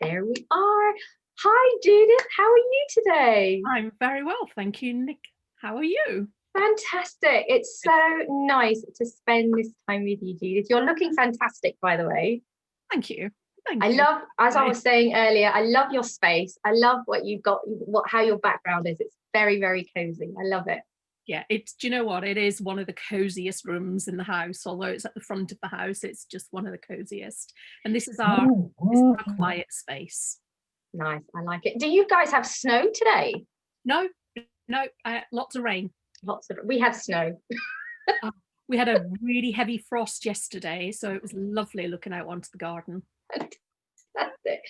There we are. Hi, Judith. How are you today? I'm very well, thank you, Nick. How are you? Fantastic. It's so nice to spend this time with you, Judith. You're looking fantastic, by the way. Thank you. I love, as I was saying earlier, I love your space. I love what you've got, how your background is. It's very, very cozy. I love it. Yeah, do you know what? It is one of the coziest rooms in the house, although it's at the front of the house. It's just one of the coziest. And this is our quiet space. Nice. I like it. Do you guys have snow today? No, lots of rain. We have snow. We had a really heavy frost yesterday, so it was lovely looking out onto the garden. That's it.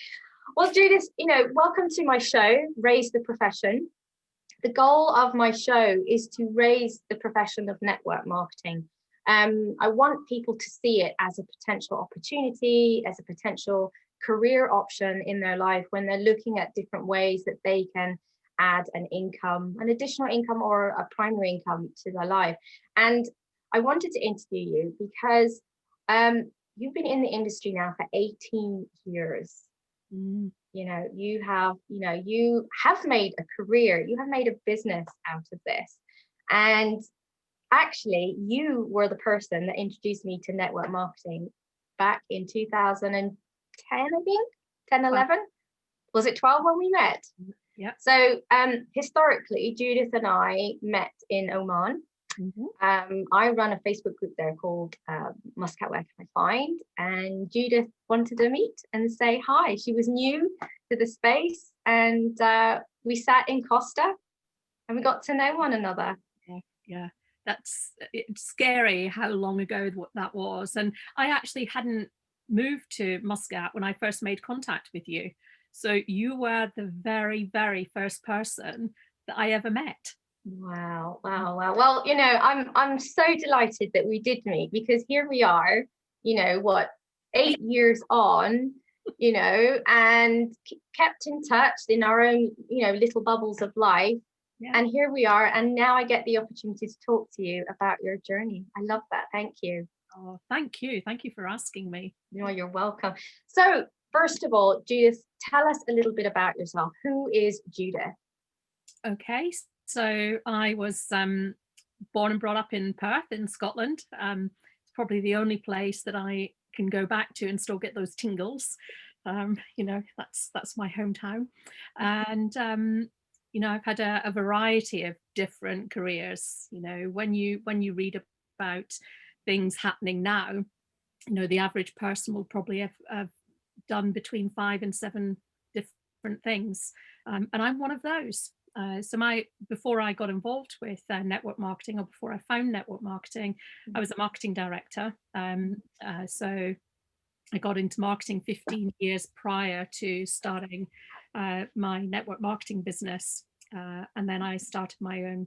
Well, Judith, welcome to my show, Raise the Profession. The goal of my show is to raise the profession of network marketing. I want people to see it as a potential opportunity, as a potential career option in their life when they're looking at different ways that they can add an additional income or a primary income to their life. And I wanted to interview you because you've been in the industry now for 18 years. You have made a career, you have made a business out of this. And actually, you were the person that introduced me to network marketing back in 2010, I think, 10, 11. Was it 12 when we met? Yeah. So historically, Judith and I met in Oman. I run a Facebook group there called Muscat Where Can I Find? And Judith wanted to meet and say hi. She was new to the space, and we sat in Costa and we got to know one another. Yeah. It's scary how long ago that was. And I actually hadn't moved to Muscat when I first made contact with you. So you were the very, very first person that I ever met. Wow. Well, I'm so delighted that we did meet, because here we are, 8 years on, and kept in touch in our own, little bubbles of life. Yeah. And here we are. And now I get the opportunity to talk to you about your journey. I love that. Thank you. Oh, thank you. Thank you for asking me. No, you're welcome. So first of all, Judith, tell us a little bit about yourself. Who is Judith? Okay. So I was born and brought up in Perth in Scotland. It's probably the only place that I can go back to and still get those tingles. That's my hometown. And, I've had a variety of different careers. When you read about things happening now, the average person will probably have done between 5 and 7 different things. And I'm one of those. Before I got involved with network marketing, or before I found network marketing, I was a marketing director. So I got into marketing 15 years prior to starting my network marketing business. And then I started my own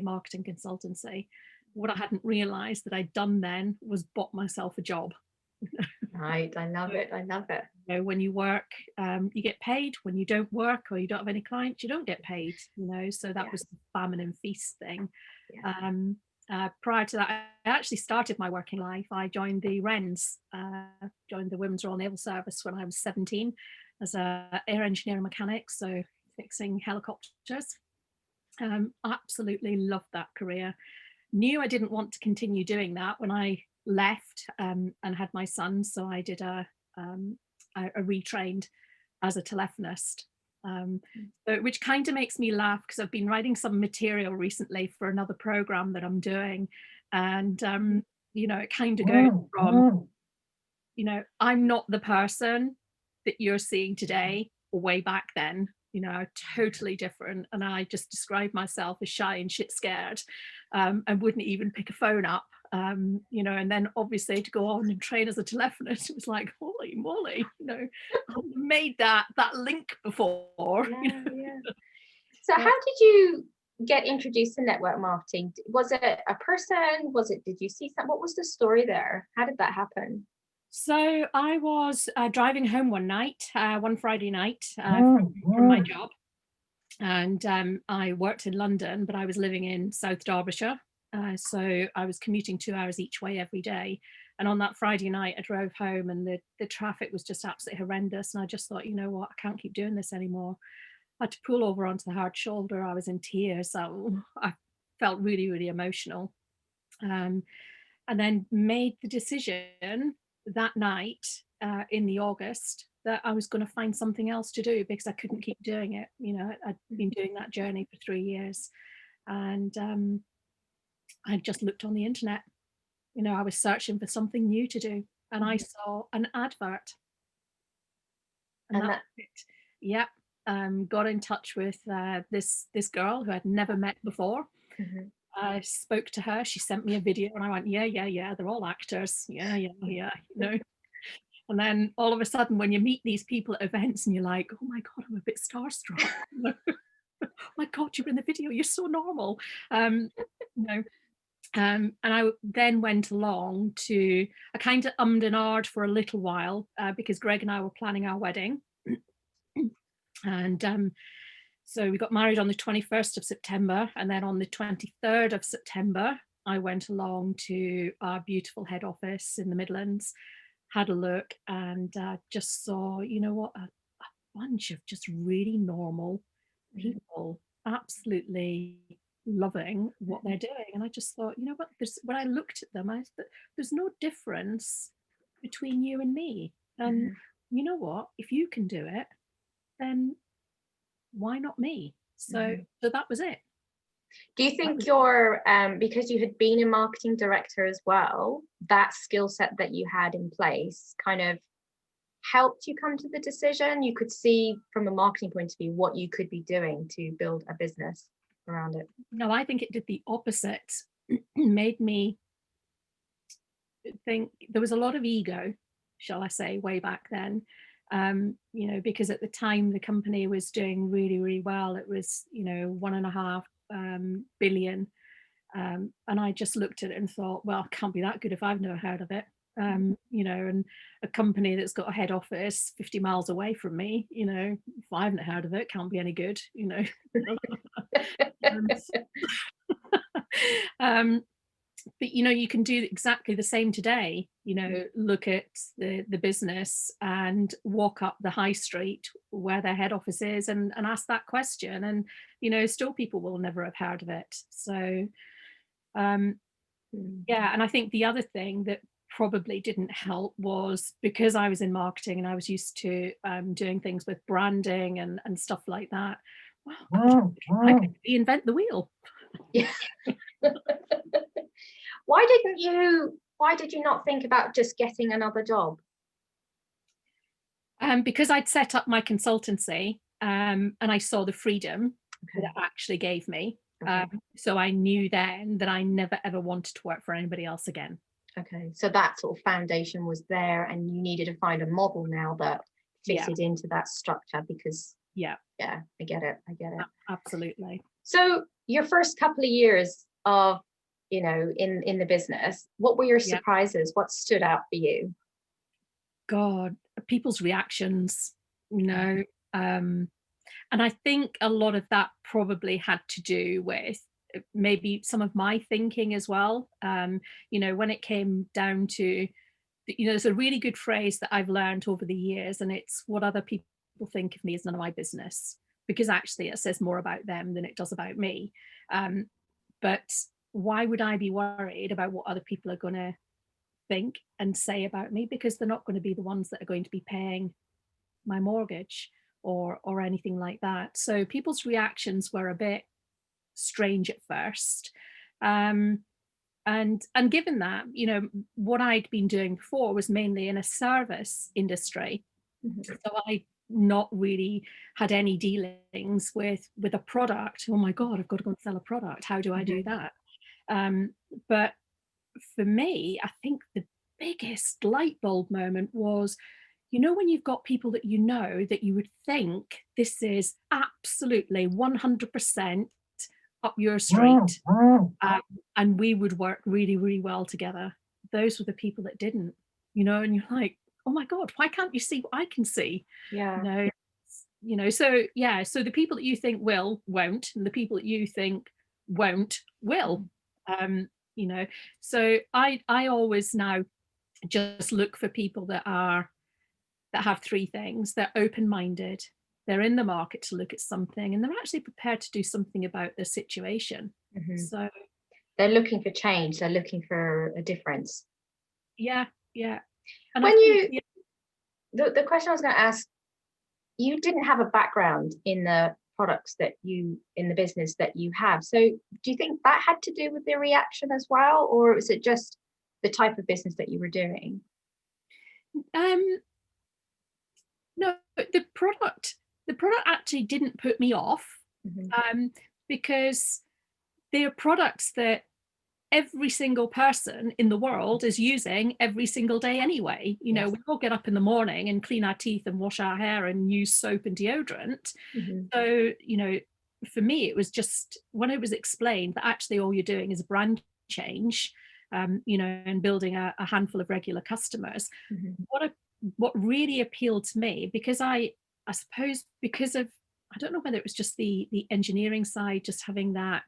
marketing consultancy. What I hadn't realized that I'd done then was bought myself a job. Right. I love it. When you work, you get paid. When you don't work or you don't have any clients, you don't get paid. So that was the famine and feast thing. Yeah. Prior to that, I actually started my working life. I joined the Wrens, joined the Women's Royal Naval Service when I was 17 as a air engineer and mechanic, so fixing helicopters. Absolutely loved that career. Knew I didn't want to continue doing that when I left and had my son, so I did a retrained as a telephonist, which kind of makes me laugh, because I've been writing some material recently for another program that I'm doing, and it kind of goes from, I'm not the person that you're seeing today or way back then. Totally different, and I just describe myself as shy and shit scared, and wouldn't even pick a phone up. And then obviously to go on and train as a telephonist, it was like, holy moly, I've made that link before. Yeah. So how did you get introduced to network marketing? Was it a person? Did you see something? What was the story there? How did that happen? So I was driving home one Friday night from my job, and I worked in London, but I was living in South Derbyshire. So I was commuting 2 hours each way every day. And on that Friday night, I drove home and the traffic was just absolutely horrendous. And I just thought, you know what, I can't keep doing this anymore. I had to pull over onto the hard shoulder. I was in tears. So I felt really, really emotional. And then made the decision that night in the August that I was going to find something else to do because I couldn't keep doing it. You know, I'd been doing that journey for 3 years. And I just looked on the internet. You know, I was searching for something new to do, and I saw an advert, and And that was it. Yep. Got in touch with this girl who I'd never met before. Mhm. I spoke to her. She sent me a video, and I went, "Yeah, yeah, yeah. They're all actors. Yeah, yeah, yeah." You know. And then all of a sudden, when you meet these people at events, and you're like, "Oh my god, I'm a bit starstruck." You know? Oh my god, you're in the video. You're so normal. You know. And I then went along to, I kind of ummed and ahed for a little while because Greg and I were planning our wedding. And so we got married on the 21st of September. And then on the 23rd of September, I went along to our beautiful head office in the Midlands, had a look, and just saw, you know what, a bunch of just really normal people, absolutely loving what they're doing. And I just thought, you know what, when I looked at them, I thought, there's no difference between you and me. And you know what, if you can do it, then why not me? So that was it. Do you think your because you had been a marketing director as well, that skill set that you had in place kind of helped you come to the decision? You could see from a marketing point of view what you could be doing to build a business around it. No, I think it did the opposite. Made me think there was a lot of ego, shall I say, way back then. You know, because at the time the company was doing really, really well. It was, you know, 1.5 billion. And I just looked at it and thought, well, it can't be that good if I've never heard of it. You know, and a company that's got a head office 50 miles away from me, you know, if I haven't heard of it, can't be any good, you know. But you know, you can do exactly the same today. You know, look at the business and walk up the high street where their head office is and ask that question, and you know, still people will never have heard of it. So yeah, and I think the other thing that probably didn't help was because I was in marketing and I was used to doing things with branding and stuff like that. Well, I could reinvent the wheel. Yeah. Why did you not think about just getting another job? Because I'd set up my consultancy and I saw the freedom that it actually gave me. So I knew then that I never ever wanted to work for anybody else again. Okay, so that sort of foundation was there, and you needed to find a model now that fitted into that structure because I get it. Absolutely. So your first couple of years of, you know, in the business, what were your surprises? What stood out for you? God, people's reactions, you know, and I think a lot of that probably had to do with maybe some of my thinking as well. You know, when it came down to, you know, there's a really good phrase that I've learned over the years, and it's what other people think of me is none of my business, because actually it says more about them than it does about me. But why would I be worried about what other people are going to think and say about me? Because they're not going to be the ones that are going to be paying my mortgage or anything like that. So people's reactions were a bit strange at first. And given that, you know, what I'd been doing before was mainly in a service industry. So I not really had any dealings with a product. Oh my God, I've got to go and sell a product. How do I do that? But for me, I think the biggest light bulb moment was, you know, when you've got people that you know that you would think this is absolutely 100% up your street, and we would work really, really well together. Those were the people that didn't, you know, and you're like, oh my God, why can't you see what I can see? You know, so yeah, so the people that you think will won't, and the people that you think won't will. You know, so I always now just look for people that have three things. They're open-minded, they're in the market to look at something, and they're actually prepared to do something about their situation. Mm-hmm. So they're looking for change, they're looking for a difference. Yeah. And when I think, the question I was going to ask, you didn't have a background in the products that you, in the business that you have, so do you think that had to do with the reaction as well, or was it just the type of business that you were doing? No, the product actually didn't put me off, Mm-hmm. because they're products that every single person in the world is using every single day anyway. Yes. We all get up in the morning and clean our teeth and wash our hair and use soap and deodorant. Mm-hmm. So, for me, it was just when it was explained that actually all you're doing is a brand change, and building a handful of regular customers. Mm-hmm. What really appealed to me, because I suppose because of, I don't know whether it was just the engineering side, just having that,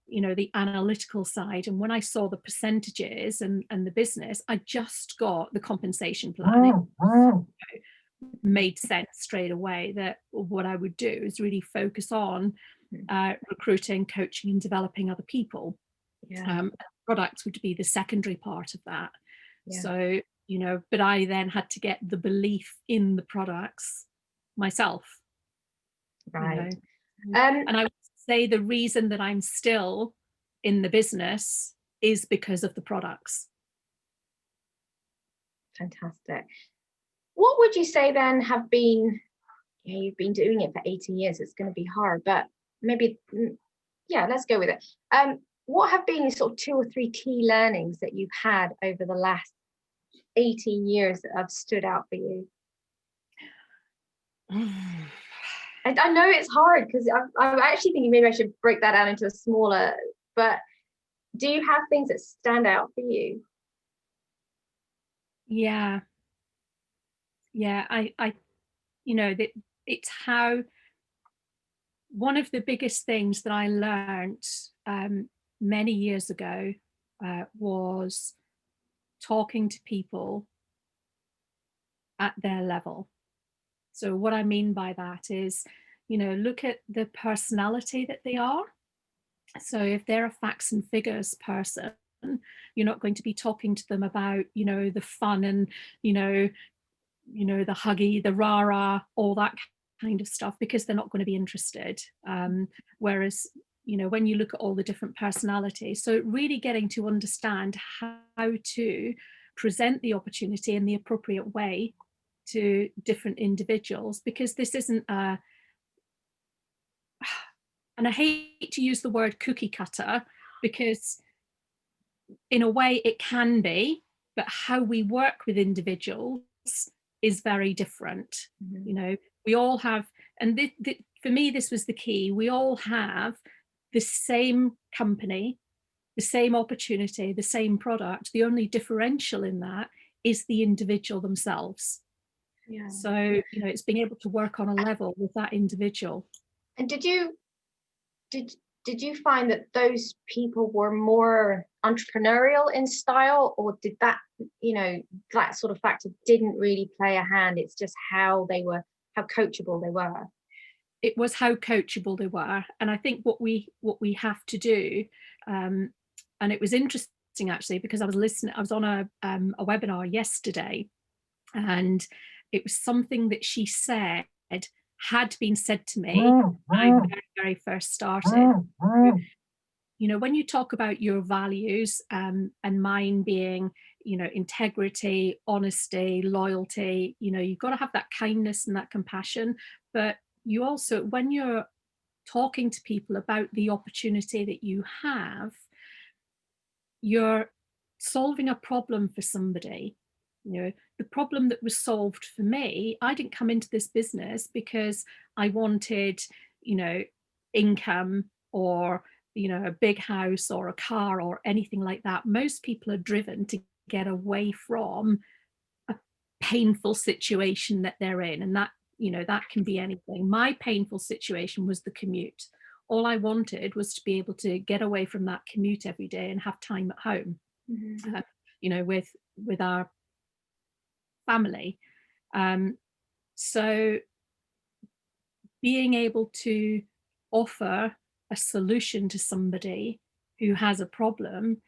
the analytical side. And when I saw the percentages and the business, I just got the compensation plan. It made sense straight away that what I would do is really focus on recruiting, coaching, and developing other people. Yeah. Products would be the secondary part of that. Yeah. So, but I then had to get the belief in the products myself. Right. And I would say the reason that I'm still in the business is because of the products. Fantastic. What would you say then have been, you've been doing it for 18 years, it's going to be hard, but maybe, yeah, let's go with it. What have been sort of 2 or 3 key learnings that you've had over the last 18 years that have stood out for you? I know it's hard because I'm actually thinking maybe I should break that down into a smaller, but do you have things that stand out for you? Yeah. I that it's how, one of the biggest things that I learned many years ago was talking to people at their level. So what I mean by that is, look at the personality that they are. So if they're a facts and figures person, you're not going to be talking to them about, the fun and, the huggy, the rah-rah, all that kind of stuff, because they're not going to be interested. Whereas, when you look at all the different personalities, so really getting to understand how to present the opportunity in the appropriate way to different individuals, because this isn't a, and I hate to use the word cookie cutter, because in a way it can be, but how we work with individuals is very different. Mm-hmm. We all have, and for me, this was the key. We all have the same company, the same opportunity, the same product. The only differential in that is the individual themselves. Yeah. So, it's being able to work on a level with that individual. And did you find that those people were more entrepreneurial in style, or did that, that sort of factor didn't really play a hand? It's just how coachable they were. It was how coachable they were. And I think what we have to do, and it was interesting actually, because I was on a webinar yesterday, and it was something that she said had been said to me when I very, very first started. When you talk about your values, and mine being, integrity, honesty, loyalty, you've got to have that kindness and that compassion. But you also, when you're talking to people about the opportunity that you have, you're solving a problem for somebody. The problem that was solved for me, I didn't come into this business because I wanted, income or, a big house or a car or anything like that. Most people are driven to get away from a painful situation that they're in. And that, that can be anything. My painful situation was the commute. All I wanted was to be able to get away from that commute every day and have time at home. Mm-hmm. with our family. So being able to offer a solution to somebody who has a problem,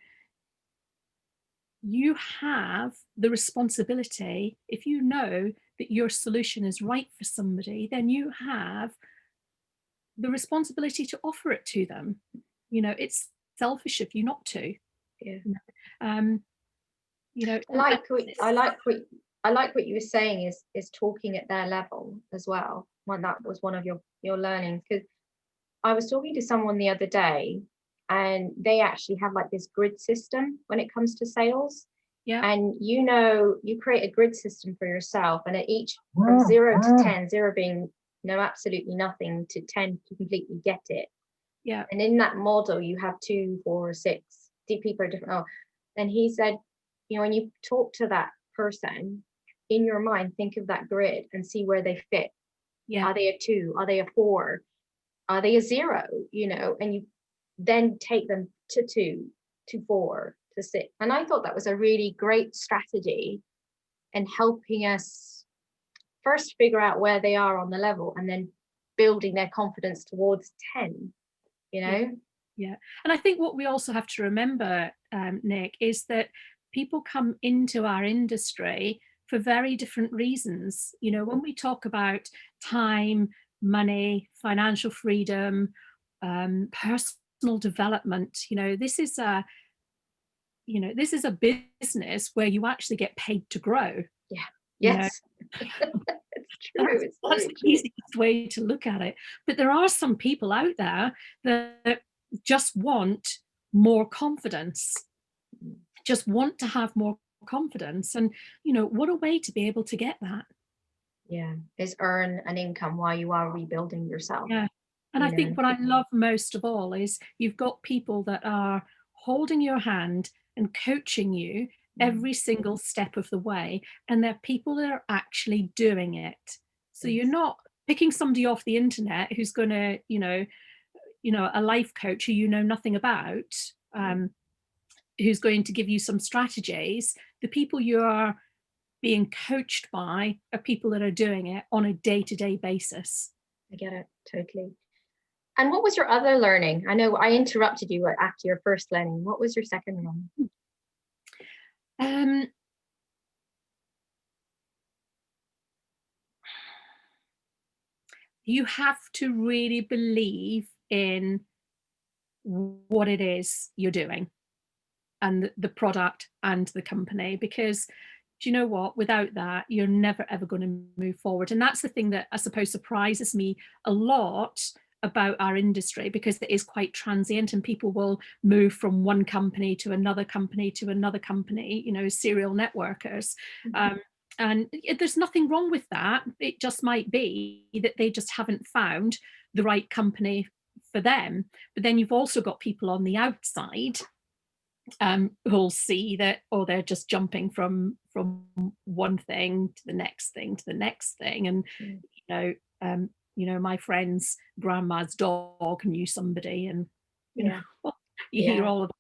you have the responsibility. If you know that your solution is right for somebody, then you have the responsibility to offer it to them. It's selfish of you not to. Yeah. Um, I like what you were saying is talking at their level as well. Well, that was one of your learnings, because I was talking to someone the other day, and they actually have like this grid system when it comes to sales. Yeah. And you create a grid system for yourself, and at each from 0 to 10, 0 being no, absolutely nothing, to 10 to completely get it. Yeah. And in that model, you have 2, 4, 6. People are different. Oh, and he said, when you talk to that person in your mind, think of that grid and see where they fit. Yeah. Are they a 2? Are they a 4? Are they a 0? And you then take them to 2, to 4, to 6. And I thought that was a really great strategy, and helping us first figure out where they are on the level, and then building their confidence towards 10. Yeah. And I think what we also have to remember, Nick, is that people come into our industry for very different reasons. When we talk about time, money, financial freedom, personal development, this is a business where you actually get paid to grow. Yeah. Yes. It's true. That's the easiest way to look at it. But there are some people out there that just want more confidence, just want to have more confidence. And, what a way to be able to get that. Yeah, is earn an income while you are rebuilding yourself. Yeah. And I think what I love most of all is you've got people that are holding your hand and coaching you every single step of the way, and they're people that are actually doing it. So you're not picking somebody off the internet who's going to, a life coach who you know nothing about, who's going to give you some strategies. The people you are being coached by are people that are doing it on a day-to-day basis. I get it, totally. And what was your other learning? I know I interrupted you after your first learning. What was your second one? You have to really believe in what it is you're doing, and the product and the company, because do you know what? Without that, you're never ever going to move forward. And that's the thing that I suppose surprises me a lot about our industry, because it is quite transient, and people will move from one company to another company to another company, serial networkers. And there's nothing wrong with that. It just might be that they just haven't found the right company for them. But then you've also got people on the outside who'll see that, they're just jumping from one thing to the next thing to the next thing. And my friend's grandma's dog knew somebody, and you hear all of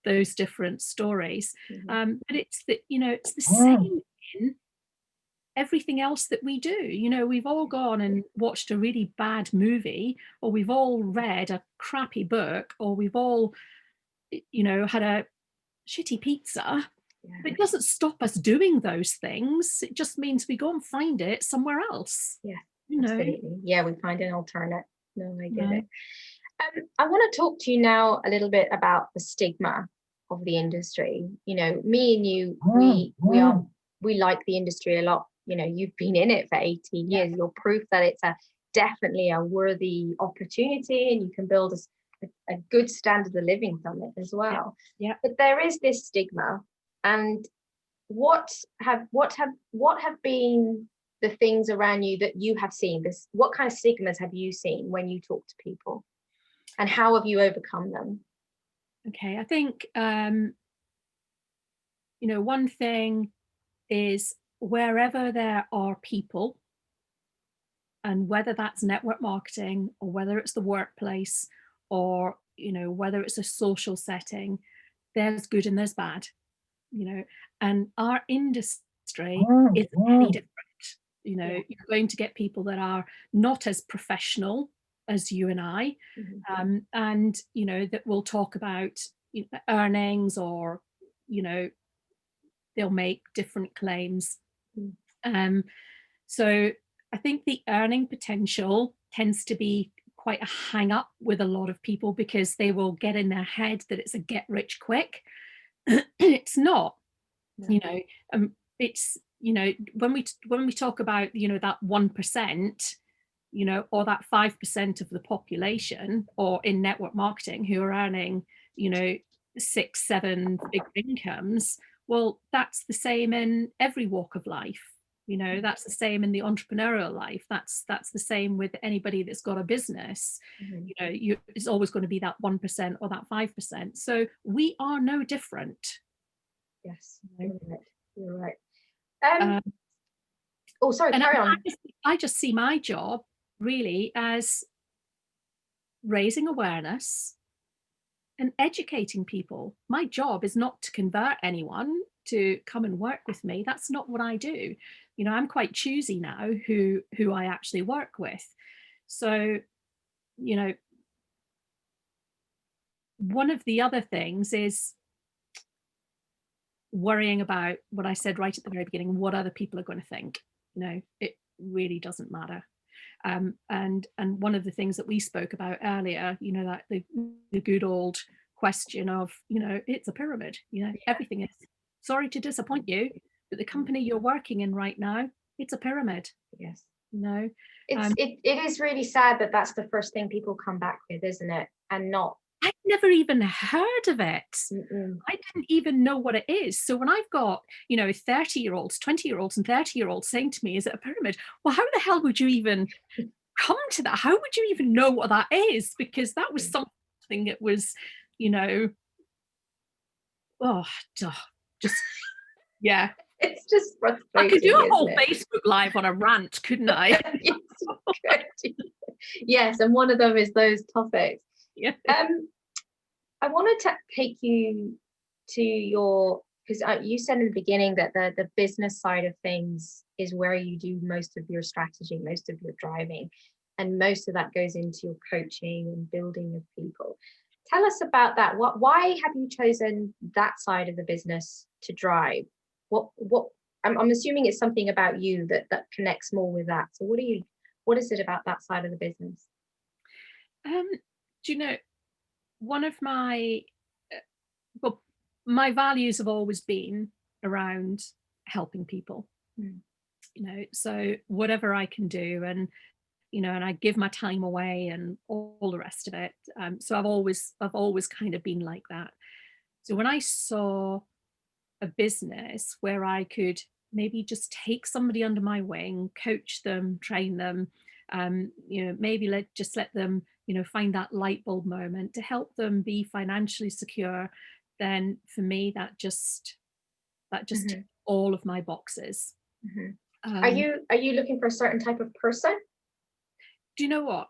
those different stories. But it's it's the same in everything else that we do. We've all gone and watched a really bad movie, or we've all read a crappy book, or we've all had a shitty pizza. But it doesn't stop us doing those things. It just means we go and find it somewhere else. Absolutely. Yeah, we find an alternate. No, I get it. I want to talk to you now a little bit about the stigma of the industry. Me and you, we like the industry a lot. You've been in it for 18 years. You're proof that it's definitely a worthy opportunity, and you can build a good standard of living from it as well. But there is this stigma, and what have been the things around you that you have seen? What kind of stigmas have you seen when you talk to people, and how have you overcome them? Okay, I think one thing is, wherever there are people, and whether that's network marketing, or whether it's the workplace, or whether it's a social setting, there's good and there's bad. and our industry is very different. You're going to get people that are not as professional as you and I, and that will talk about earnings, or they'll make different claims. So I think the earning potential tends to be quite a hang up with a lot of people, because they will get in their head that it's a get rich quick. It's not. It's when we talk about that 1%, or that 5% of the population, or in network marketing, who are earning 6-7 big incomes. Well, that's the same in every walk of life. That's the same in the entrepreneurial life. That's the same with anybody that's got a business. It's always going to be that 1% or that 5%. So we are no different. Yes, you're right. Oh, sorry, carry on. I just see my job really as raising awareness and educating people. My job is not to convert anyone to come and work with me. That's not what I do. I'm quite choosy now who I actually work with. So, one of the other things is worrying about what I said right at the very beginning, what other people are going to think. It really doesn't matter. And one of the things that we spoke about earlier, that the good old question of, it's a pyramid. Everything is. Sorry to disappoint you, but the company you're working in right now, it's a pyramid. Yes. It is really sad that that's the first thing people come back with, isn't it? And not. I've never even heard of it. I didn't even know what it is. So when I've got 30-year-olds, 20-year-olds and 30-year-olds saying to me, is it a pyramid? Well, how the hell would you even come to that? How would you even know what that is? Because that was something that was just yeah. It's just frustrating. I could do a whole Facebook Live on a rant, couldn't I? Yes, you could. Yes, and one of them is those topics. Yeah. I wanted to take you to because you said in the beginning that the business side of things is where you do most of your strategy, most of your driving, and most of that goes into your coaching and building of people. Tell us about that. Why have you chosen that side of the business to drive? What I'm assuming it's something about you that connects more with that. So what is it about that side of the business? Do you know, one of my my values have always been around helping people. So whatever I can do, and and I give my time away and all the rest of it. So I've always kind of been like that. So when I saw a business where I could maybe just take somebody under my wing, coach them, train them, maybe let them, find that light bulb moment to help them be financially secure, then for me that just ticked all of my boxes. Are you looking for a certain type of person? Do you know what?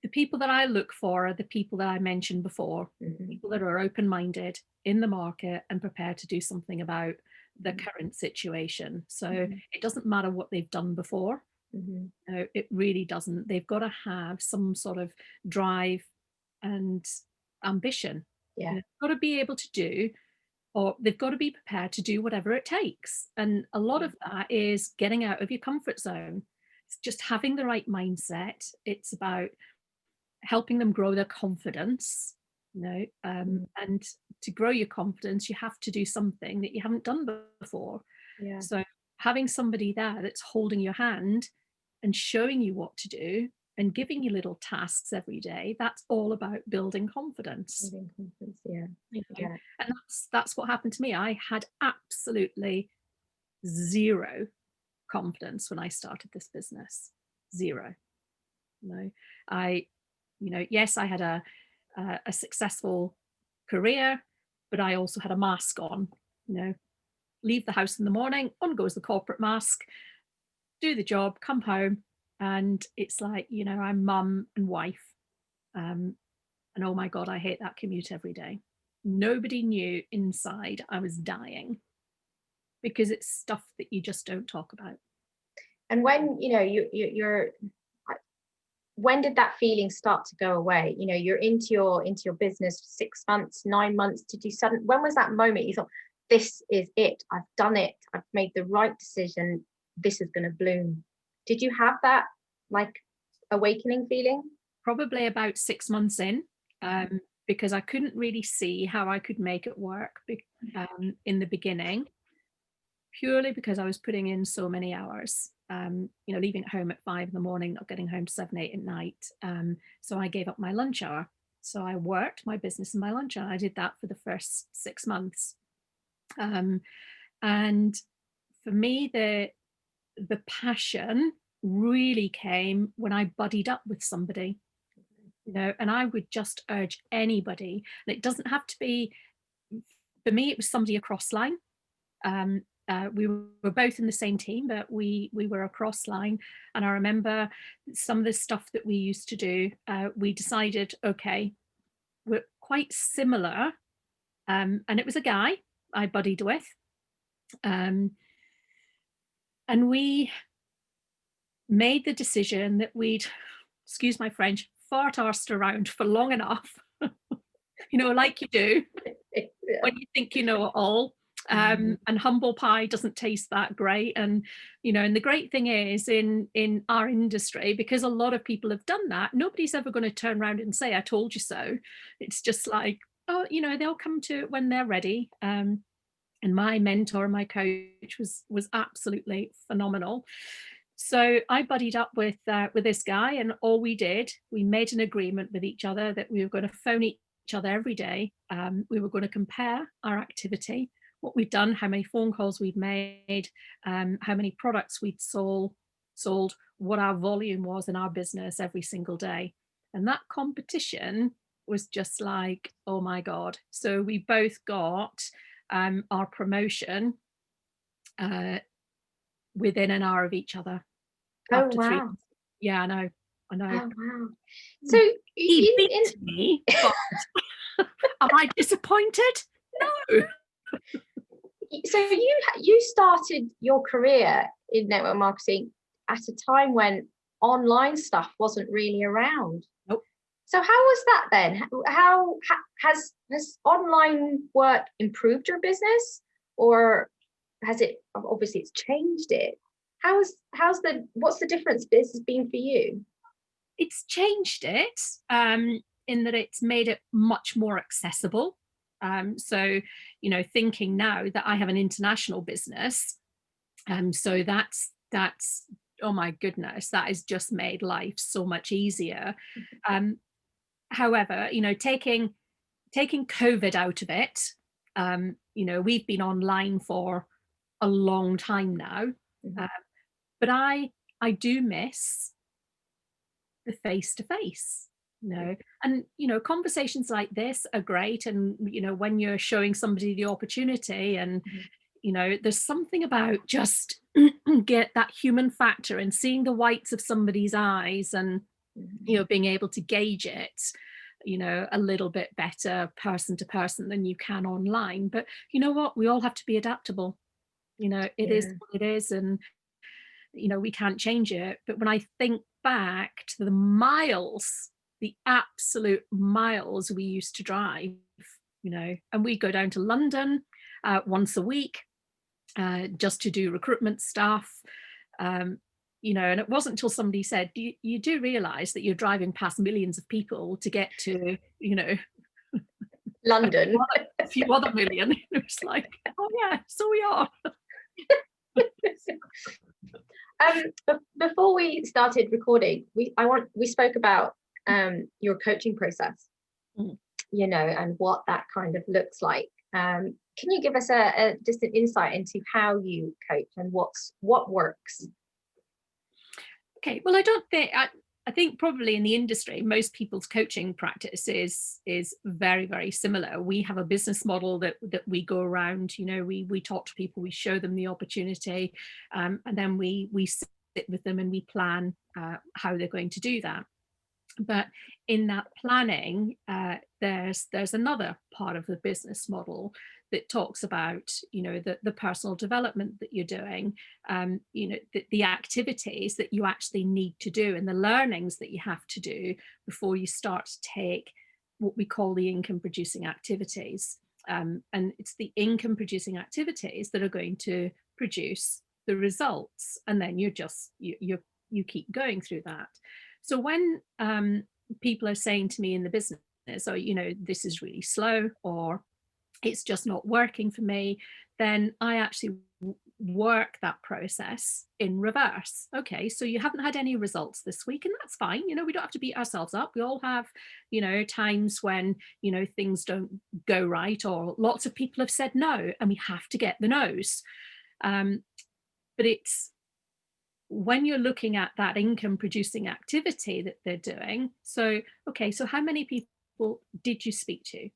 The people that I look for are the people that I mentioned before, people that are open-minded in the market and prepared to do something about the current situation. So it doesn't matter what they've done before. It really doesn't. They've got to have some sort of drive and ambition. They've got to be able to do, or they've got to be prepared to do whatever it takes. And a lot of that is getting out of your comfort zone. It's just having the right mindset. It's about helping them grow their confidence, and to grow your confidence, you have to do something that you haven't done before. So having somebody there that's holding your hand and showing you what to do and giving you little tasks every day, that's all about building confidence. And that's what happened to me. I had absolutely zero confidence when I started this business. Zero. Yes, I had a successful career, but I also had a mask on. Leave the house in the morning, on goes the corporate mask, do the job, come home, and it's like, I'm mum and wife, and And oh my God, I hate that commute every day. Nobody knew inside I was dying, because it's stuff that you just don't talk about. And when, you know, you're, when did that feeling start to go away? You know, you're into your business 6 months, 9 months, did you suddenly, when was that moment you thought, this is it, I've done it, I've made the right decision, this is going to bloom? Did you have that like awakening feeling? Probably about 6 months in, because I couldn't really see how I could make it work in the beginning, purely because I was putting in so many hours. You know, leaving at home at 5 a.m, not getting home to 7, 8 at night. So I gave up my lunch hour. So I worked my business in my lunch hour. I did that for the first 6 months. And for me, the passion really came when I buddied up with somebody, you know, and I would just urge anybody, and it doesn't have to be, for me, it was somebody across line. We were both in the same team, but we were across line. And I remember some of the stuff that we used to do, we decided, okay, we're quite similar. And it was a guy I buddied with. And we made the decision that we'd, excuse my French, fart-arsed around for long enough, you know, like you do when you think you know it all. And humble pie doesn't taste that great. And, you know, and the great thing is in our industry, because a lot of people have done that, nobody's ever going to turn around and say, I told you so. It's just like, oh, you know, they'll come to it when they're ready. And my mentor, my coach was absolutely phenomenal. So I buddied up with this guy, and all we did, we made an agreement with each other that we were going to phone each other every day. We were going to compare our activity, what we'd done, how many phone calls we'd made, how many products we'd sold, what our volume was in our business every single day. And that competition was just like, oh my God. So we both got our promotion within an hour of each other. Oh wow. Yeah, I know. Oh wow. So he beat me, but am I disappointed? No. So you started your career in network marketing at a time when online stuff wasn't really around. Nope. So how was that then? How has online work improved your business, or has it, obviously it's changed it? What's the difference this has been for you? It's changed it in that it's made it much more accessible. So, you know, thinking now that I have an international business, so that's oh my goodness, that has just made life so much easier. However, you know, taking COVID out of it, you know, we've been online for a long time now, but I do miss the face to face. You know, and you know, conversations like this are great, and you know, when you're showing somebody the opportunity, and you know, there's something about just get that human factor and seeing the whites of somebody's eyes, and you know, being able to gauge it, you know, a little bit better person to person than you can online. But you know what, we all have to be adaptable. You know, it is what it is, and you know, we can't change it. But when I think back to the absolute miles we used to drive, you know, and we go down to London once a week just to do recruitment stuff, you know, and it wasn't until somebody said, you do realize that you're driving past millions of people to get to, you know, London, a few other million. It was like, oh yeah, so we are. Before we started recording, we spoke about your coaching process, you know, and what that kind of looks like. Can you give us just an insight into how you coach and what works? Okay, well, I think probably in the industry, most people's coaching practice is very, very similar. We have a business model that we go around, you know, we talk to people, we show them the opportunity, and then we sit with them and we plan how they're going to do that. But in that planning, there's another part of the business model that talks about, the personal development that you're doing, the activities that you actually need to do and the learnings that you have to do before you start to take what we call the income producing activities. And it's the income producing activities that are going to produce the results, and then you keep going through that. So when people are saying to me in the business, oh, this is really slow, or it's just not working for me, then I actually work that process in reverse. Okay, so you haven't had any results this week, and that's fine. We don't have to beat ourselves up. We all have, times when, things don't go right, or lots of people have said no, and we have to get the no's. But it's when you're looking at that income producing activity that they're doing. So, okay, so how many people did you speak to?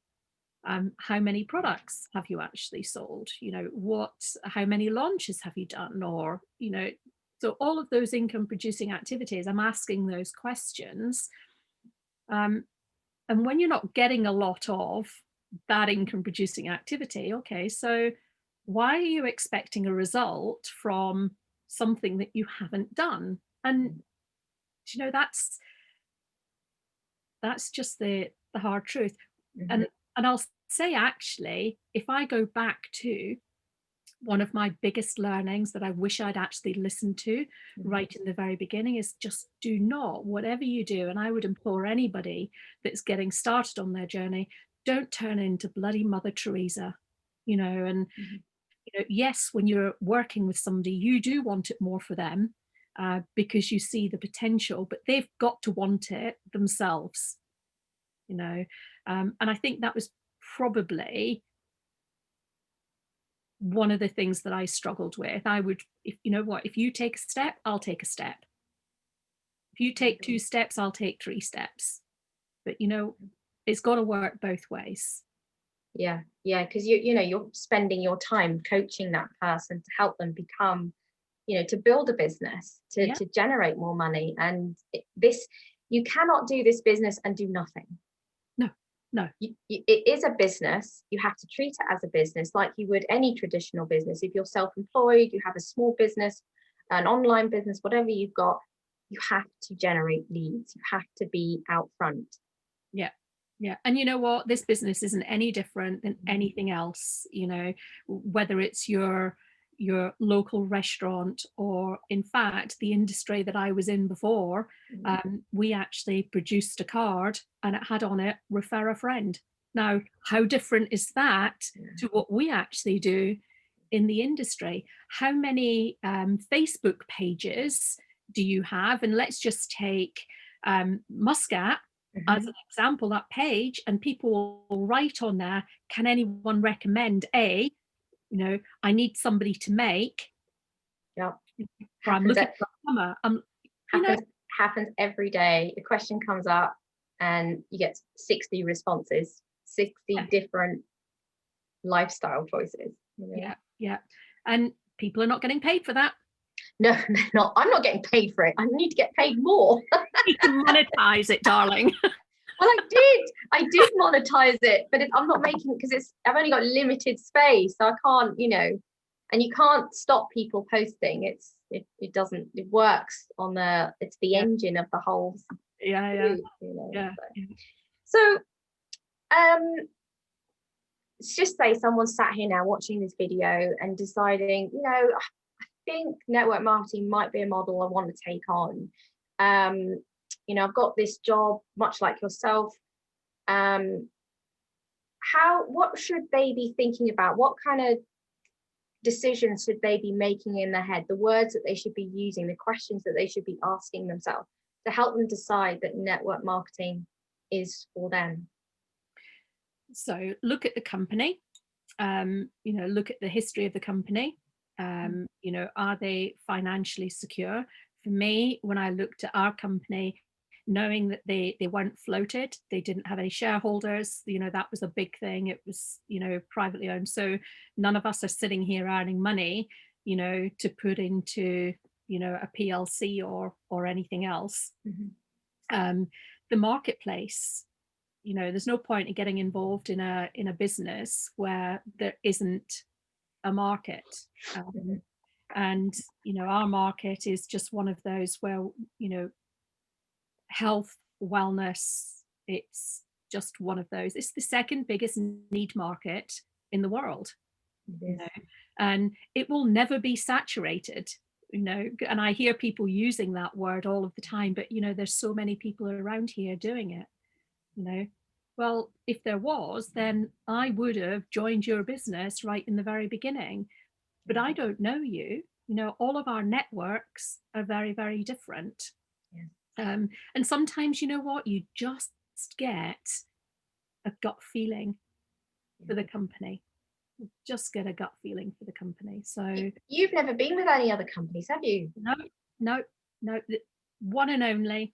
How many products have you actually sold? How many launches have you done? Or, so all of those income producing activities, I'm asking those questions. And when you're not getting a lot of that income producing activity, okay, so why are you expecting a result from something that you haven't done? And that's just the hard truth. And I'll say, actually, if I go back to one of my biggest learnings that I wish I'd actually listened to right in the very beginning, is just do not, whatever you do, and I would implore anybody that's getting started on their journey, don't turn into bloody Mother Teresa, and yes, when you're working with somebody, you do want it more for them, because you see the potential, but they've got to want it themselves, and I think that was probably one of the things that I struggled with. I would, if you take a step, I'll take a step. If you take 2 steps, I'll take 3 steps. But it's got to work both ways. Yeah, because you're spending your time coaching that person to help them become, to build a business, to generate more money. And you cannot do this business and do nothing. No. It is a business. You have to treat it as a business, like you would any traditional business. If you're self-employed, you have a small business, an online business, whatever you've got, you have to generate leads. You have to be out front. Yeah. And you know what? This business isn't any different than anything else, whether it's your local restaurant, or in fact, the industry that I was in before, we actually produced a card and it had on it, refer a friend. Now, how different is that to what we actually do in the industry? How many Facebook pages do you have? And let's just take Muscat as an example, that page, and people will write on there, can anyone recommend I need somebody to make. Yeah. I'm looking for a plumber. Happens every day. A question comes up and you get 60 responses, 60 different lifestyle choices. Yeah. And people are not getting paid for that. No, they're not. I'm not getting paid for it. I need to get paid more. You can monetize it, darling. Well, I did monetize it, but I'm not making it because I've only got limited space, so I can't, and you can't stop people posting. It works on it's the engine of the whole. Yeah. So let's just say someone sat here now watching this video and deciding, I think network marketing might be a model I want to take on. I've got this job, much like yourself. What should they be thinking about? What kind of decisions should they be making in their head? The words that they should be using, the questions that they should be asking themselves to help them decide that network marketing is for them. So look at the company, look at the history of the company. Are they financially secure? For me, when I looked at our company, knowing that they weren't floated, they didn't have any shareholders, that was a big thing. It was, privately owned. So none of us are sitting here earning money, to put into, a PLC or anything else. the marketplace. You know, there's no point in getting involved in a business where there isn't a market. And, you know, our market is just one of those where, you know, health, wellness, it's just one of those. It's the second biggest need market in the world, you know, and it will never be saturated, you know. And I hear people using that word all of the time, but, you know, there's so many people around here doing it, you know. Well, if there was, then I would have joined your business right in the very beginning. But I don't know you. You know, all of our networks are very, very different. And sometimes, you know what, you just get a gut feeling for the company. You just get a gut feeling for the company. So you've never been with any other companies, have you? No, one and only.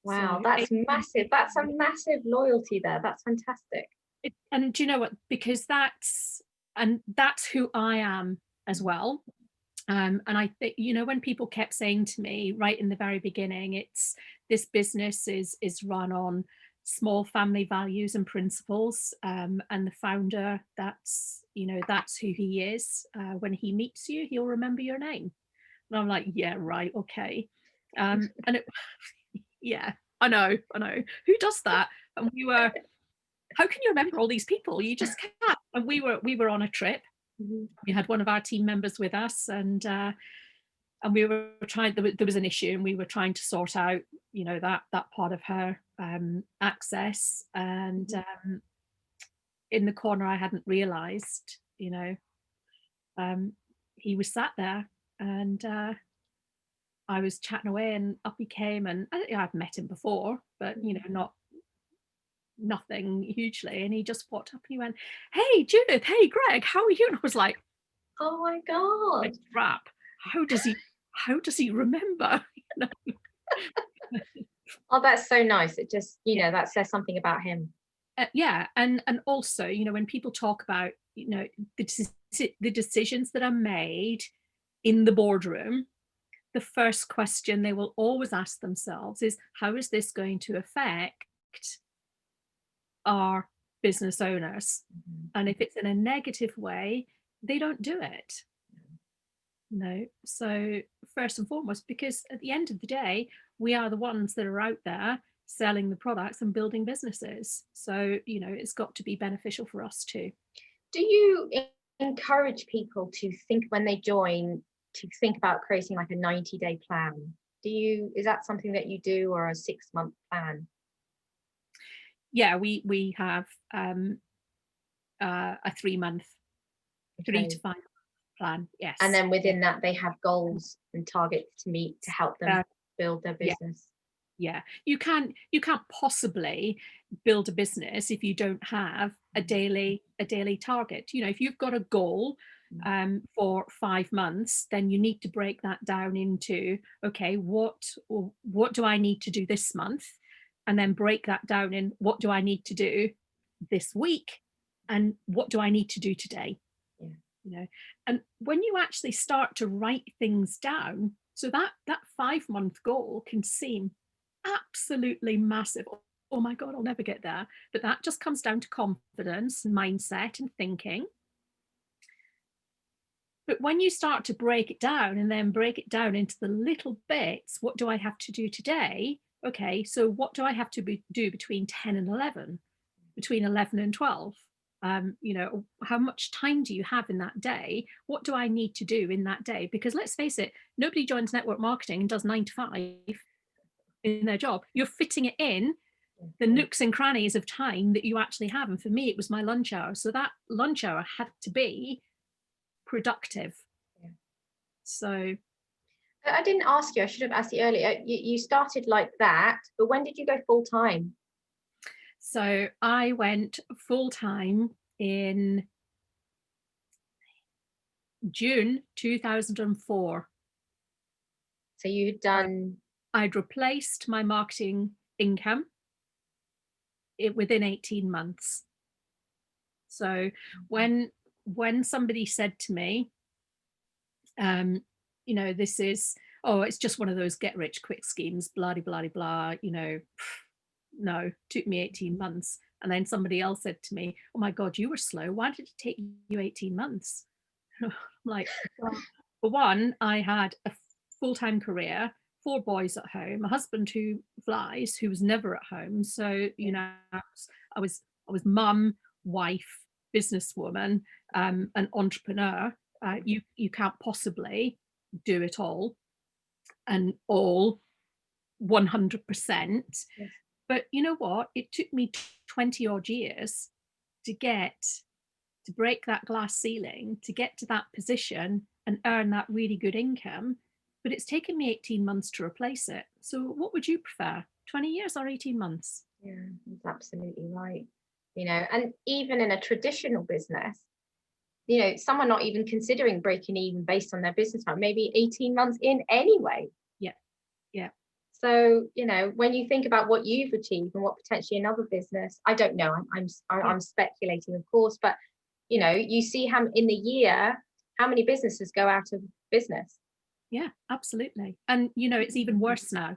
Wow, so that's massive. That's a massive loyalty there. That's fantastic. And do you know what? Because that's who I am as well. And I think, you know, when people kept saying to me right in the very beginning, it's this business is run on small family values and principles, and the founder, that's, you know, that's who he is. When he meets you, he'll remember your name. And I'm like, yeah, right, okay. And it, yeah, I know, who does that? And we were, how can you remember all these people? You just can't. And we were on a trip. We had one of our team members with us, and we were trying, there was an issue, and we were trying to sort out, you know, that part of her access. And in the corner, I hadn't realized, you know, he was sat there, and I was chatting away, and up he came, and I'd met him before, but, you know, nothing hugely. And he just walked up and he went, "Hey Judith, hey Greg, how are you?" And I was like, oh my god, crap, how does he remember? You know? Oh, that's so nice. It just, you know, that says something about him. Yeah, and also, you know, when people talk about, you know, the decisions that are made in the boardroom, the first question they will always ask themselves is, how is this going to affect our business owners? And if it's in a negative way, they don't do it. No. So first and foremost, because at the end of the day, we are the ones that are out there selling the products and building businesses. So, you know, it's got to be beneficial for us too. Do you encourage people to think, when they join, to think about creating like a 90-day plan? Is that something that you do, or a 6-month plan? Yeah, we have a 3-month, 3 to 5 month plan. Yes. And then within that, they have goals and targets to meet to help them build their business. Yeah. You can't possibly build a business if you don't have a daily target. You know, if you've got a goal for 5 months, then you need to break that down into, okay, what do I need to do this month? And then break that down in, what do I need to do this week? And what do I need to do today? Yeah. You know, and when you actually start to write things down, so that 5-month goal can seem absolutely massive. Oh my God, I'll never get there. But that just comes down to confidence, mindset, and thinking. But when you start to break it down, and then break it down into the little bits, what do I have to do today? Okay, so what do I have to do between 10 and 11, between 11 and 12? You know, how much time do you have in that day? What do I need to do in that day? Because let's face it, nobody joins network marketing and does 9 to 5 in their job. You're fitting it in the nooks and crannies of time that you actually have. And for me, it was my lunch hour. So that lunch hour had to be productive. Yeah. So I didn't ask you, I should have asked you earlier. You started like that, but when did you go full time? So I went full time in June 2004. So you'd done... I'd replaced my marketing income within 18 months. So when somebody said to me, you know, this is, oh, it's just one of those get rich quick schemes, blah, blah, blah, you know, no, took me 18 months. And then somebody else said to me, oh my God, you were slow. Why did it take you 18 months? I'm like, well, for one, I had a full-time career, 4 boys at home, a husband who flies, who was never at home. So, you know, I was mum, wife, businesswoman, an entrepreneur. You can't possibly do it all and all 100%. Yes. But you know what? It took me 20 odd years to break that glass ceiling, to get to that position and earn that really good income. But it's taken me 18 months to replace it. So what would you prefer, 20 years or 18 months? Yeah, that's absolutely right. You know, and even in a traditional business, you know, someone not even considering breaking even based on their business plan, maybe 18 months in anyway. Yeah, yeah. So, you know, when you think about what you've achieved and what potentially another business, I don't know, I'm speculating, of course, but you know, you see how in the year, how many businesses go out of business. Yeah, absolutely. And you know, it's even worse now.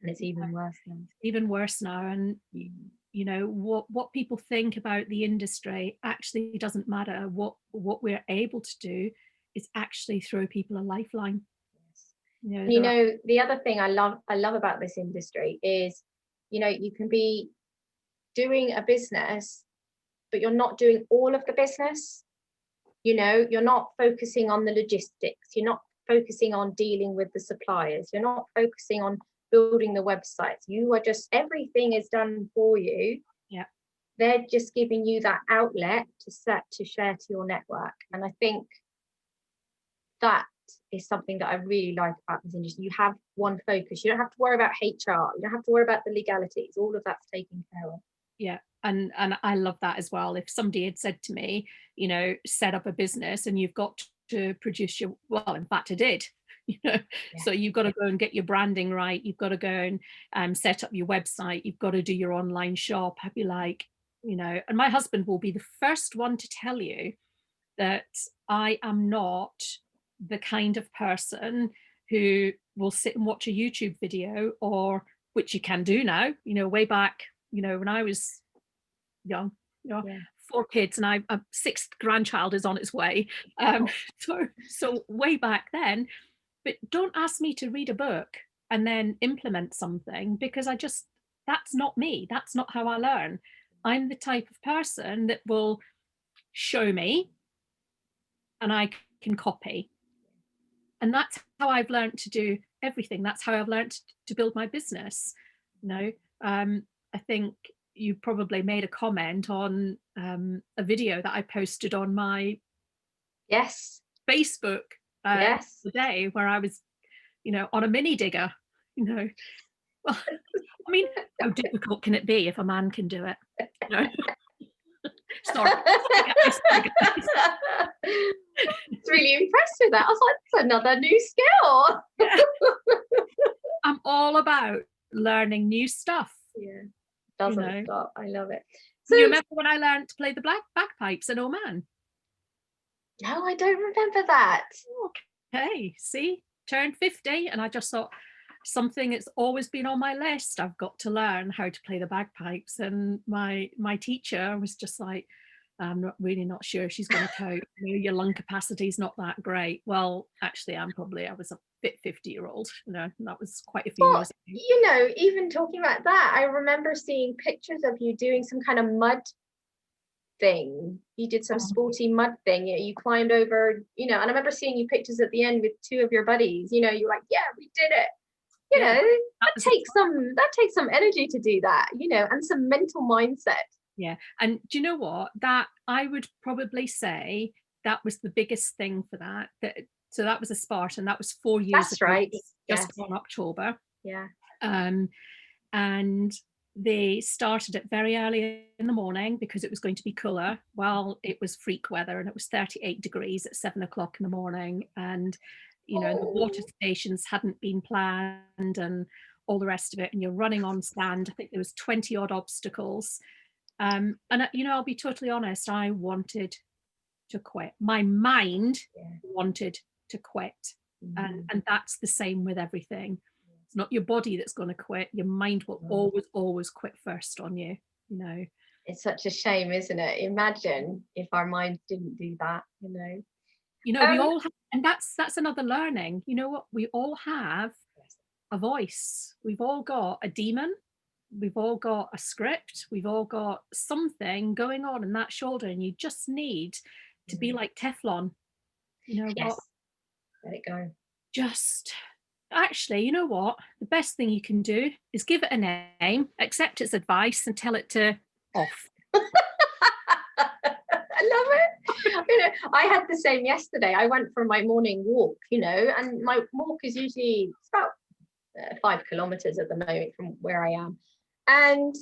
And it's even worse now. Even worse now. And you know, what people think about the industry actually doesn't matter. What we're able to do is actually throw people a lifeline. You know, the other thing I love about this industry is, you know, you can be doing a business, but you're not doing all of the business. You know, you're not focusing on the logistics. You're not focusing on dealing with the suppliers. You're not focusing on building the websites. You are just, everything is done for you. Yeah. They're just giving you that outlet to share to your network. And I think that is something that I really like about this industry. You have one focus. You don't have to worry about HR. You don't have to worry about the legalities. All of that's taken care of. Yeah. And I love that as well. If somebody had said to me, you know, set up a business and you've got to produce your, well, in fact, I did, you know, yeah. So you've got to go and get your branding right. You've got to go and set up your website. You've got to do your online shop. I'd be like, you know, and my husband will be the first one to tell you that I am not the kind of person who will sit and watch a YouTube video, or which you can do now, you know, way back, you know, when I was young, you know, yeah. 4 kids and a 6th grandchild is on its way. So way back then, but don't ask me to read a book and then implement something, because that's not me. That's not how I learn. I'm the type of person that will show me and I can copy. And that's how I've learned to do everything. That's how I've learned to build my business. You know, I think you probably made a comment on a video that I posted on my Facebook today, where I was, you know, on a mini digger, you know. Well, I mean, how difficult can it be if a man can do it? You know? Sorry. It's really impressed with that. I was like, that's another new skill. Yeah. I'm all about learning new stuff. Yeah. Doesn't stop. I love it. So you remember when I learned to play the bagpipes in Oman? No, I don't remember that. Okay, see, turned 50 and I just thought, something that's always been on my list, I've got to learn how to play the bagpipes. And my teacher was just like, I'm not sure she's going to cope. You know, your lung capacity is not that great. Well, actually, I was a fit 50-year-old, you know, and that was quite a few years ago. You know, even talking about that, I remember seeing pictures of you doing some kind of mud thing. You did some sporty mud thing. You climbed over, you know, and I remember seeing you pictures at the end with 2 of your buddies. You know, you're like, yeah, we did it. You know, that takes some energy to do that, you know, and some mental mindset. Yeah. And do you know what? That I would probably say that was the biggest thing for that. So that was a Spartan. That was 4 years That's ago, right. Just on October. Yeah. And they started it very early in the morning because it was going to be cooler. Well, it was freak weather and it was 38 degrees at 7 o'clock in the morning. And you know, the water stations hadn't been planned and all the rest of it. And you're running on sand. I think there was 20 odd obstacles. And, you know, I'll be totally honest, I wanted to quit. My mind wanted to quit. And that's the same with everything. It's not your body that's going to quit. Your mind will always quit first on you, you know. It's such a shame, isn't it? Imagine if our minds didn't do that, you know. We all have, and that's another learning. You know what? We all have a voice. We've all got a demon. We've all got a script. We've all got something going on in that shoulder, and you just need to be like Teflon. You know what? Let it go. Just actually, you know what? The best thing you can do is give it a name, accept its advice, and tell it to off. I love it. You know, I had the same yesterday. I went for my morning walk, you know, and my walk is usually, it's about 5 kilometers at the moment from where I am. And,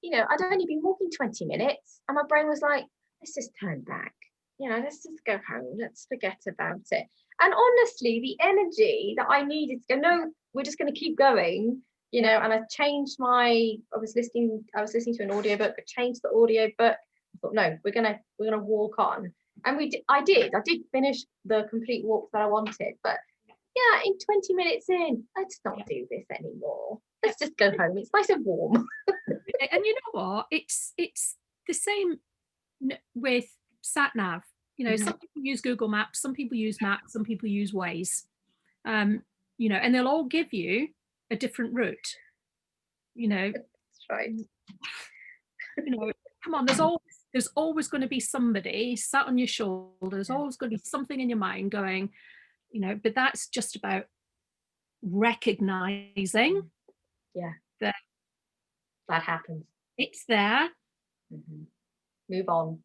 you know, I'd only been walking 20 minutes and my brain was like, let's just turn back. You know, let's just go home. Let's forget about it. And honestly, the energy that I needed to go, no, we're just going to keep going, you know, and I changed I was listening to an audiobook, I changed the audiobook. I thought, no, we're gonna walk on. And I did finish the complete walk that I wanted. But yeah, in 20 minutes in, let's not do this anymore. Let's just go home. It's nice and warm. And you know what? It's the same with sat nav. You know, some people use Google Maps, some people use Maps, some people use Waze. You know, and they'll all give you a different route. You know, that's right. You know, come on, there's always going to be somebody sat on your shoulder. There's always going to be something in your mind going, you know, but that's just about recognizing that happens. It's there. Move on.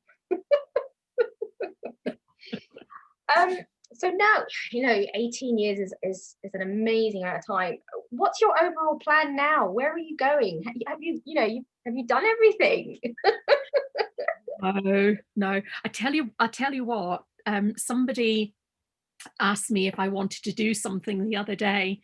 So now, you know, 18 years is an amazing amount of time. What's your overall plan now? Where are you going? Have you done everything? No. I tell you what, somebody asked me if I wanted to do something the other day,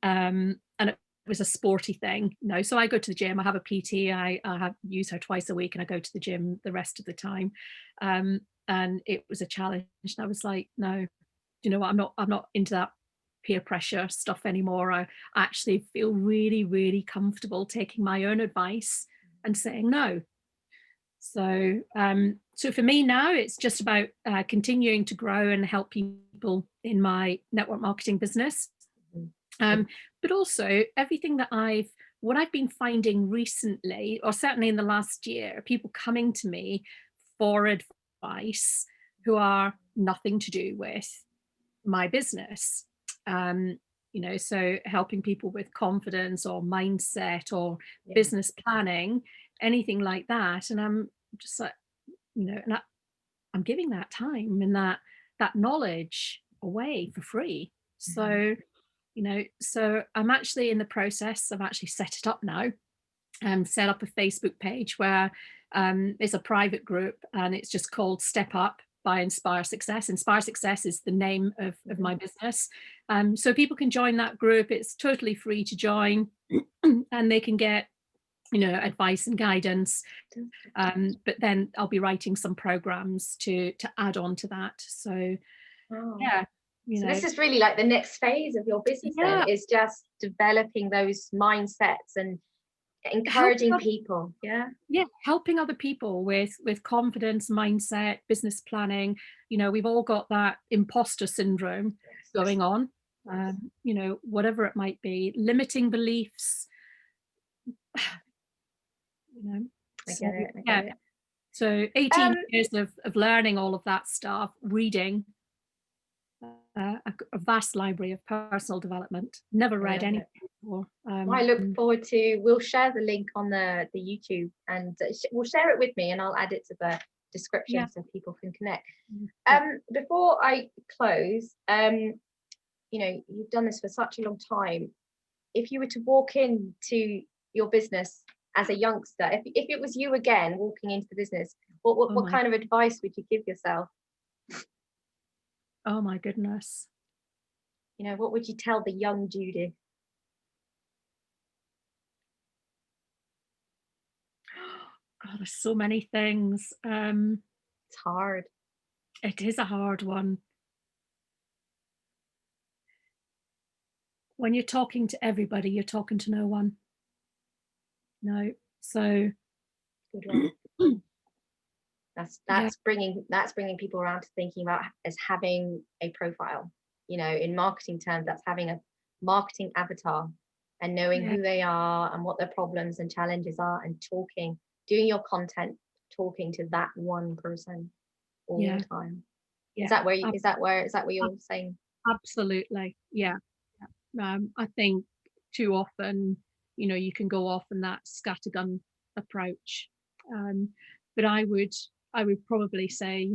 and it was a sporty thing. No, so I go to the gym, I have a PT, I use her twice a week, and I go to the gym the rest of the time. And it was a challenge. And I was like, no, you know what, I'm not into that peer pressure stuff anymore. I actually feel really, really comfortable taking my own advice and saying no. So for me now, it's just about continuing to grow and help people in my network marketing business. But also everything that what I've been finding recently, or certainly in the last year, people coming to me for advice who are nothing to do with my business. You know, so helping people with confidence or mindset or business planning, anything like that. And I'm just like, you know, and I'm giving that time and that knowledge away for free. So, you know, so I'm actually in the process of actually set it up now, set up a Facebook page where it's a private group, and it's just called Step Up by Inspire Success. Inspire Success is the name of my business. So people can join that group. It's totally free to join, and they can get, you know, advice and guidance. But then I'll be writing some programs to add on to that. So yeah. So this is really like the next phase of your business then, is just developing those mindsets and encouraging people. Helping other people with confidence, mindset, business planning. You know, we've all got that imposter syndrome going on. You know, whatever it might be, limiting beliefs. You know, I get it. So 18 years of learning all of that stuff, reading a vast library of personal development. Never read anything before. I look forward to, we'll share the link on the YouTube, and we'll share it with me, and I'll add it to the description so people can connect. Before I close, you know, you've done this for such a long time. If you were to walk into your business as a youngster, if it was you again walking into the business, what kind of advice would you give yourself? Oh my goodness. You know, what would you tell the young Judith? God, there's so many things. It's hard. It is a hard one. when you're talking to everybody, you're talking to no one. No. So Good one. That's yeah, bringing people around to thinking about as having a profile. You know, in marketing terms, that's having a marketing avatar and knowing yeah, who they are and what their problems and challenges are, and doing your content, talking to that one person all yeah, the time. yeah. Is that where you're saying? Absolutely. Yeah. Yeah. I think too often, you can go off in that scattergun approach. But I would probably say,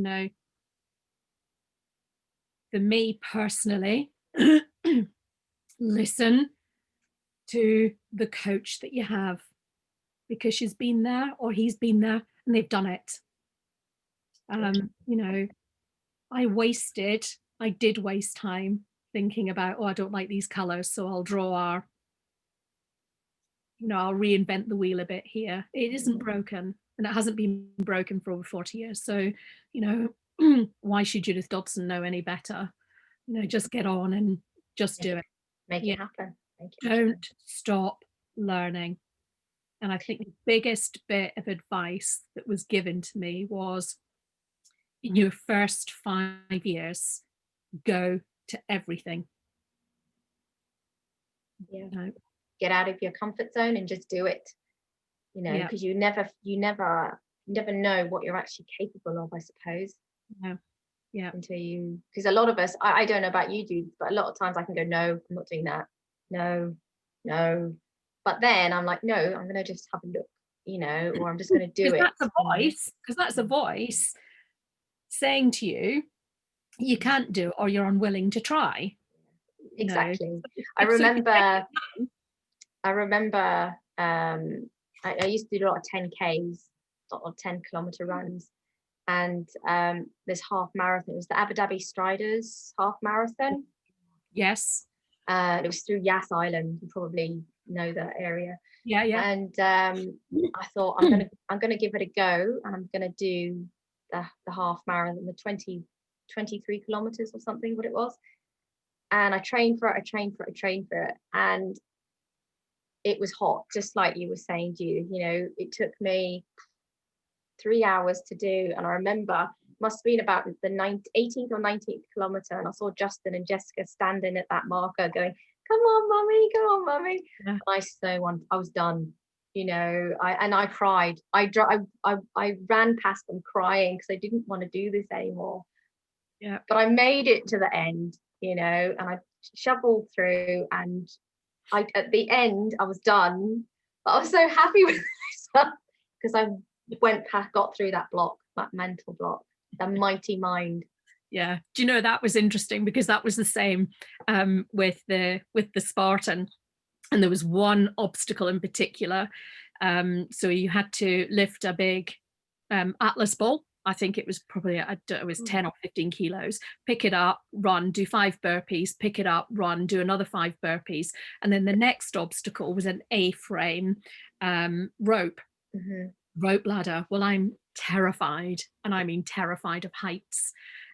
for me personally, listen to the coach that you have, because she's been there or he's been there and they've done it. You know, I did waste time thinking about, oh, I don't like these colors, so I'll draw I'll reinvent the wheel a bit here. It isn't broken, and it hasn't been broken for over 40 years. So, why should Judith Dodson know any better? Just get on and just do it. Make Yeah. it happen. Don't stop learning. And I think the biggest bit of advice that was given to me was, in your first 5 years, go to everything. Yeah. Get out of your comfort zone and just do it. Because you never know what you're actually capable of, I suppose. Yeah. Because a lot of us, I don't know about you, Judith, but a lot of times I can go, no, I'm not doing that. No. But then I'm like, no, I'm going to just have a look, or I'm just going to do it. Because that's a voice saying to you, you can't do it, or you're unwilling to try. Exactly. I remember I used to do a lot of 10Ks, sort of 10-kilometer runs. And this half marathon, it was the Abu Dhabi Striders half marathon. Yes. It was through Yas Island. You probably know that area. Yeah. And I thought, I'm gonna give it a go, and I'm gonna do the half marathon, the 23 kilometers or something, what it was. And I trained for it, and it was hot, just like you were saying, Judith. It took me 3 hours to do, and I remember must have been about the 18th or 19th kilometer, and I saw Justin and Jessica standing at that marker going, come on mummy. Yeah. I was done. I cried. I ran past them crying because I didn't want to do this anymore. Yeah. But I made it to the end, and I shoveled through, and at the end I was done. But I was so happy with myself because I got through that mental block, the mighty mind. Yeah. Do you know, that was interesting, because that was the same with the Spartan, and there was one obstacle in particular. So you had to lift a big Atlas ball. I think it was probably, it was 10 or 15 kilos, pick it up, run, do 5 burpees, pick it up, run, do another 5 burpees. And then the next obstacle was an A-frame rope ladder. Well, I'm terrified, and I mean terrified of heights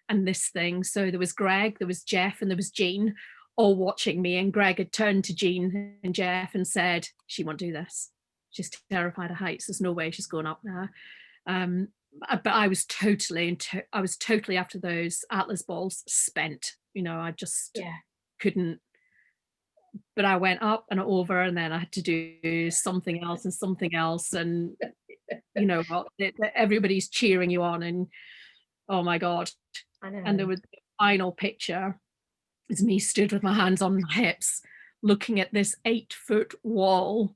and this thing. So there was Greg, there was Jeff, and there was Jean, all watching me. And Greg had turned to Jean and Jeff and said, she won't do this. She's terrified of heights. There's no way she's going up there. But I was totally after those Atlas balls spent. I just couldn't. But I went up and over, and then I had to do something else and something else, and everybody's cheering you on, and oh my God. I know. And there was the final picture is me stood with my hands on my hips looking at this 8-foot wall,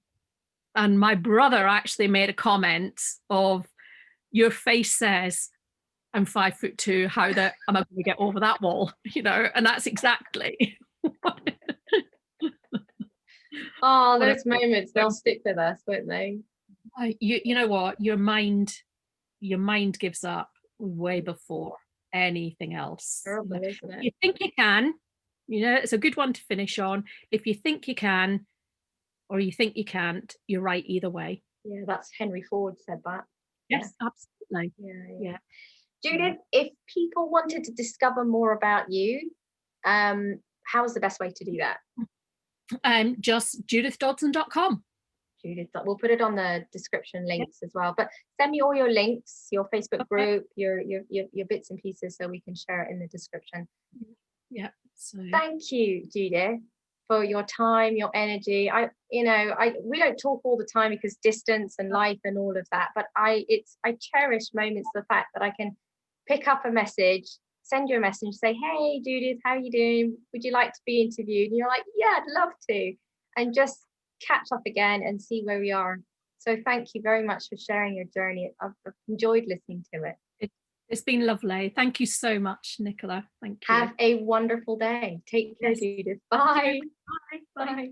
and my brother actually made a comment of, your face says I'm 5'2", how am I going to get over that wall? And that's exactly those moments, they'll stick with us, won't they? You know what, your mind gives up way before anything else. Terrible, isn't it? You think you can, it's a good one to finish on. If you think you can or you think you can't, you're right either way. Yeah, that's Henry Ford said that. Yes, absolutely. Yeah. Judith, if people wanted to discover more about you, how's the best way to do that? Just judithdodson.com. Judith, we'll put it on the description links as well. But send me all your links, your Facebook group, your bits and pieces, so we can share it in the description. Yeah. So thank you, Judith, for your time, your energy. We don't talk all the time because distance and life and all of that, but I cherish moments, the fact that I can pick up a message, send you a message, say, hey Judith, how are you doing? Would you like to be interviewed? And you're like, yeah, I'd love to. And just catch up again and see where we are. So thank you very much for sharing your journey. I've enjoyed listening to it. It's been lovely. Thank you so much, Nicola. Thank you. Have a wonderful day. Take care, Judith. Bye. Bye. Bye.